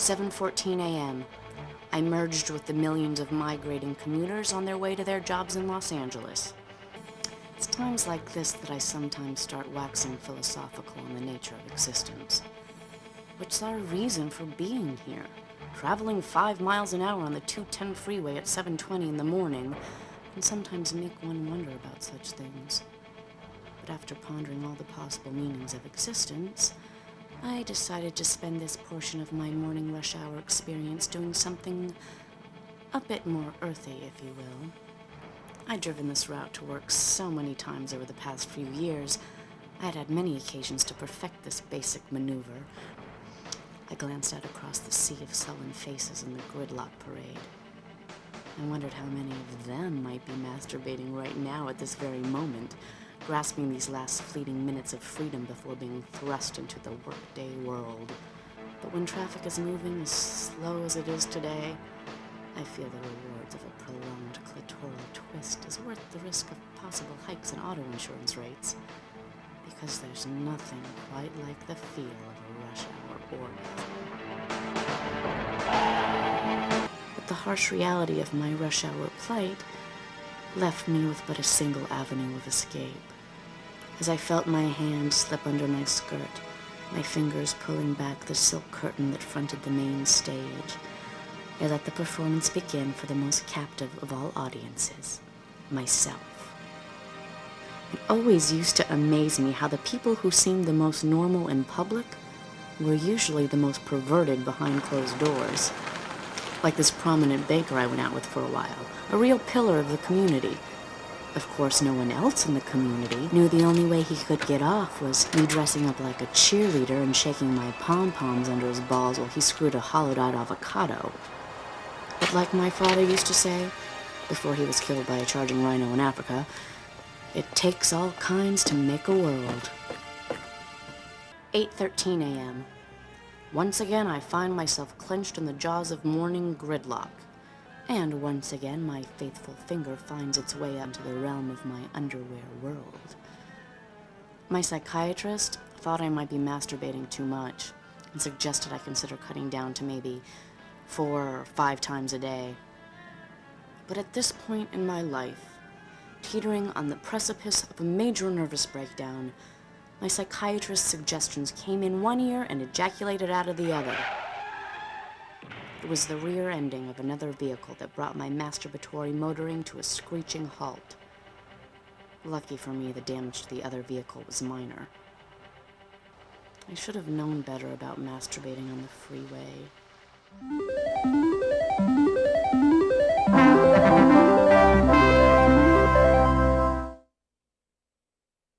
7:14 a.m. I merged with the millions of migrating commuters on their way to their jobs in Los Angeles. It's times like this that I sometimes start waxing philosophical on the nature of existence. What's our reason for being here? Traveling 5 miles an hour on the 210 freeway at 7:20 in the morning can sometimes make one wonder about such things. But after pondering all the possible meanings of existence, I decided to spend this portion of my morning rush hour experience doing something a bit more earthy, if you will. I'd driven this route to work so many times over the past few years, I had had many occasions to perfect this basic maneuver. I glanced out across the sea of sullen faces in the gridlock parade. I wondered how many of them might be masturbating right now at this very moment, grasping these last fleeting minutes of freedom before being thrust into the workday world. But when traffic is moving as slow as it is today, I feel the rewards of a prolonged clitoral twist is worth the risk of possible hikes in auto insurance rates, because there's nothing quite like the feel of a rush hour orgasm. But the harsh reality of my rush hour plight left me with but a single avenue of escape. As I felt my hand slip under my skirt, my fingers pulling back the silk curtain that fronted the main stage, I let the performance begin for the most captive of all audiences, myself. It always used to amaze me how the people who seemed the most normal in public were usually the most perverted behind closed doors. Like this prominent baker I went out with for a while, a real pillar of the community. Of course, no one else in the community knew the only way he could get off was me dressing up like a cheerleader and shaking my pom-poms under his balls while he screwed a hollowed-out avocado. But like my father used to say, before he was killed by a charging rhino in Africa, it takes all kinds to make a world. 8:13 a.m. Once again, I find myself clenched in the jaws of morning gridlock. And once again, my faithful finger finds its way up to the realm of my underwear world. My psychiatrist thought I might be masturbating too much and suggested I consider cutting down to maybe 4 or 5 times a day. But at this point in my life, teetering on the precipice of a major nervous breakdown, my psychiatrist's suggestions came in one ear and ejaculated out of the other. It was the rear ending of another vehicle that brought my masturbatory motoring to a screeching halt. Lucky for me, the damage to the other vehicle was minor. I should have known better about masturbating on the freeway.